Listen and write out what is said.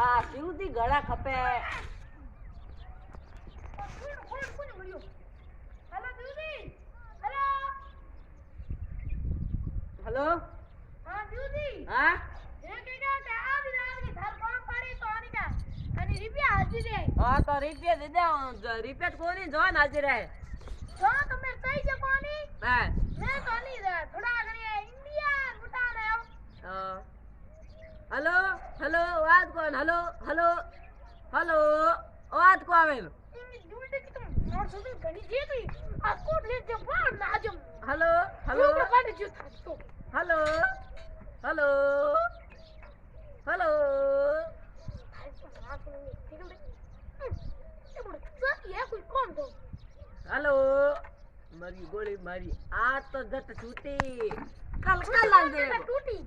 આ શિવજી ગળા ખપે હેલો હા દીદી હા એ કે કે આ બી થાર કોણ પાડી તો આની કા અને રૂપિયા હાજી દે હા તો રૂપિયા દીધા રૂપિયા કોની જોન હાજર હે જો તમે સહી છે કોની હા મેં તો ની થોડા ઘણી ઇન્ડિયા બુટા ને હેલો હેલો વાત કોણ હેલો હેલો હેલો વાત કો આવેલ દૂધ કે મોર સુધી ઘણી જે તી આ કોટ લે જે બાર ના જો હેલો હેલો કે પાડી જો તો હેલો હેલો હેલો હેલો મારી ગોળી મારી આ તો જટ છૂટી કલ કલ લાલ દે ટૂટી